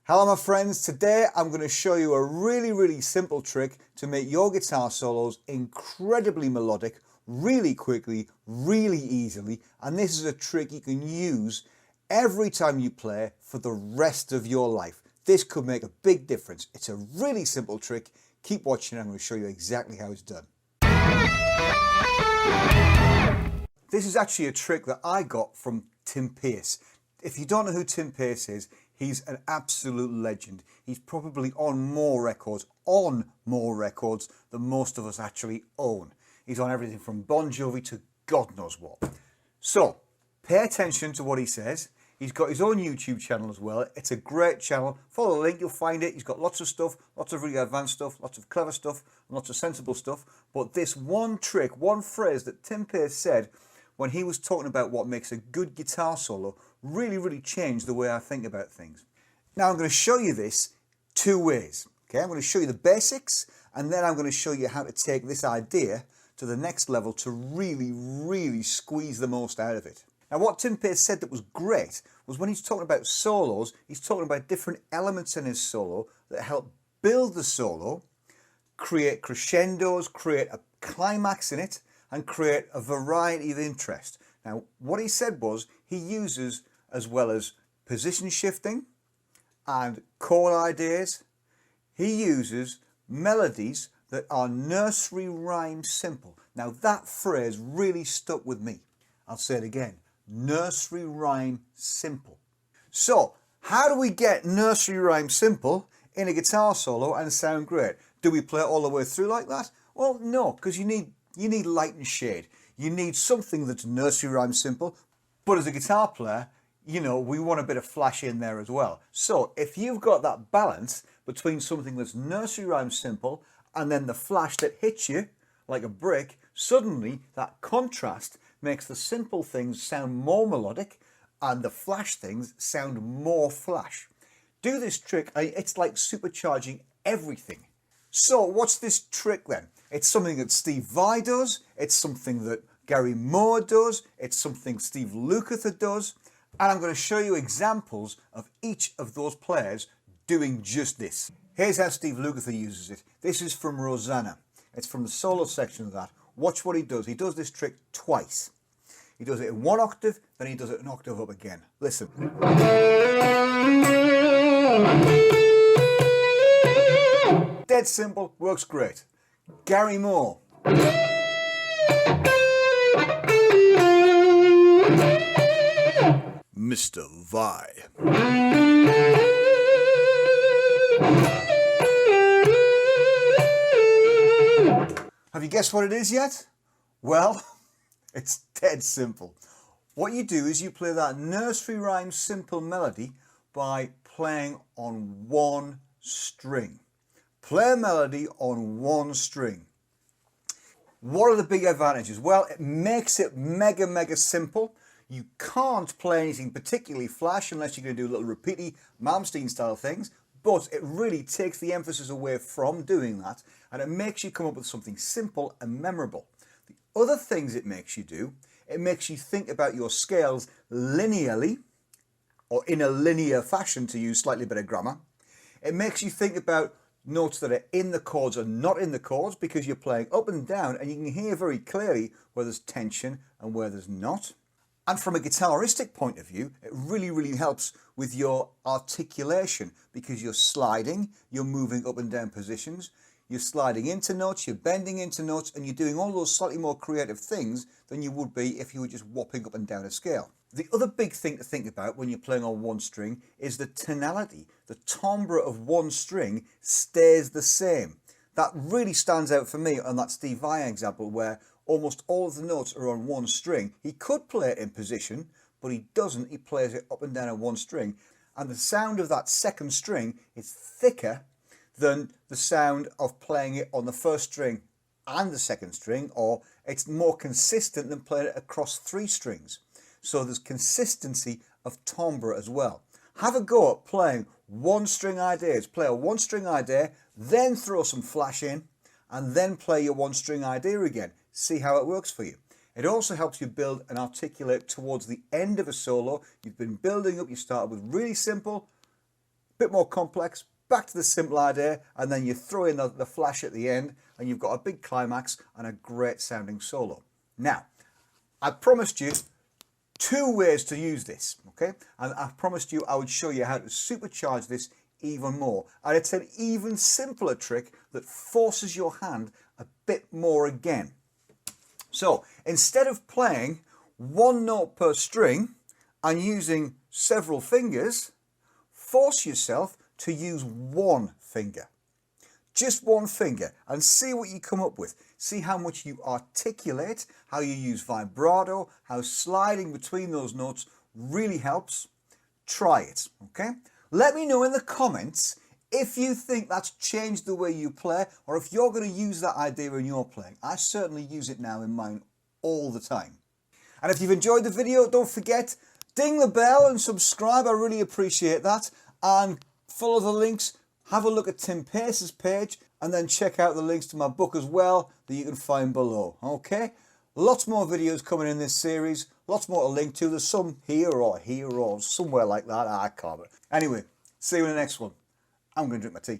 Hello my friends, today I'm going to show you a really simple trick to make your guitar solos incredibly melodic, really quickly, really easily, and this is a trick you can use every time you play for the rest of your life. This could make a big difference. It's a really simple trick. Keep watching, I'm going to show you exactly how it's done. This is actually a trick that I got from Tim Pierce. If you don't know who Tim Pierce is, he's an absolute legend. He's probably on more records than most of us actually own. He's on everything from Bon Jovi to God knows what. So, pay attention to what he says. He's got his own YouTube channel as well. It's a great channel. Follow the link, you'll find it. He's got lots of stuff, lots of really advanced stuff, lots of clever stuff, and lots of sensible stuff. But this one trick, one phrase that Tim Pierce said when he was talking about what makes a good guitar solo really changed the way I think about things. Now I'm going to show you this two ways. Okay, I'm going to show you the basics, and then I'm going to show you how to take this idea to the next level to really squeeze the most out of it. Now what Tim Pierce said that was great was when he's talking about solos, he's talking about different elements in his solo that help build the solo, create crescendos, create a climax in it, and create a variety of interest. Now what he said was he uses, as well as position shifting and chord ideas, he uses melodies that are nursery rhyme simple. Now that phrase really stuck with me. I'll say it again, nursery rhyme simple. So how do we get nursery rhyme simple in a guitar solo and sound great? Do we play it all the way through like that? Well, no, because you need light and shade. You need something that's nursery rhyme simple, but as a guitar player, you know, we want a bit of flash in there as well. So if you've got that balance between something that's nursery rhyme simple and then the flash that hits you like a brick, suddenly that contrast makes the simple things sound more melodic and the flash things sound more flash. Do this trick, it's like supercharging everything. So what's this trick then? It's something that Steve Vai does, it's something that Gary Moore does, it's something Steve Lukather does, and I'm going to show you examples of each of those players doing just this. Here's how Steve Lukather uses it. This is from Rosanna. It's from the solo section of that. Watch what he does. He does this trick twice. He does it in one octave, then he does it an octave up again. Listen. Dead simple, works great. Gary Moore. Mr. Vai. Have you guessed what it is yet? Well, it's dead simple. What you do is you play that nursery rhyme simple melody by playing on one string. Play a melody on one string. What are the big advantages? Well, it makes it mega simple. You can't play anything particularly flash unless you're going to do little repeaty Malmsteen style things, but it really takes the emphasis away from doing that and it makes you come up with something simple and memorable. The other things it makes you do, it makes you think about your scales linearly, or in a linear fashion to use slightly better grammar. It makes you think about notes that are in the chords or not in the chords because you're playing up and down and you can hear very clearly where there's tension and where there's not. And from a guitaristic point of view, it really helps with your articulation because you're sliding, you're moving up and down positions, you're sliding into notes, you're bending into notes, and you're doing all those slightly more creative things than you would be if you were just whopping up and down a scale. The other big thing to think about when you're playing on one string is the tonality. The timbre of one string stays the same. That really stands out for me on that Steve Vai example where almost all of the notes are on one string. He could play it in position, but he doesn't. He plays it up and down on one string. And the sound of that second string is thicker than the sound of playing it on the first string and the second string, or it's more consistent than playing it across three strings. So there's consistency of timbre as well. Have a go at playing one string ideas. Play a one string idea, then throw some flash in, and then play your one string idea again. See how it works for you. It also helps you build and articulate towards the end of a solo. You've been building up, you started with really simple, bit more complex, back to the simple idea, and then you throw in the flash at the end, and you've got a big climax and a great sounding solo. Now, I promised you 2 ways to use this, okay? And I promised you I would show you how to supercharge this even more. And it's an even simpler trick that forces your hand a bit more again. So instead of playing 1 note per string and using several fingers, force yourself to use 1 finger. Just 1 finger, and see what you come up with. See how much you articulate, how you use vibrato, how sliding between those notes really helps. Try it, okay? Let me know in the comments if you think that's changed the way you play, or if you're going to use that idea in your playing. I certainly use it now in mine all the time. And if you've enjoyed the video, don't forget, ding the bell and subscribe. I really appreciate that. And follow the links. Have a look at Tim Pace's page, and then check out the links to my book as well that you can find below. Okay? Lots more videos coming in this series. Lots more to link to. There's some here or somewhere like that. I can't. Anyway, see you in the next one. I'm going to drink my tea.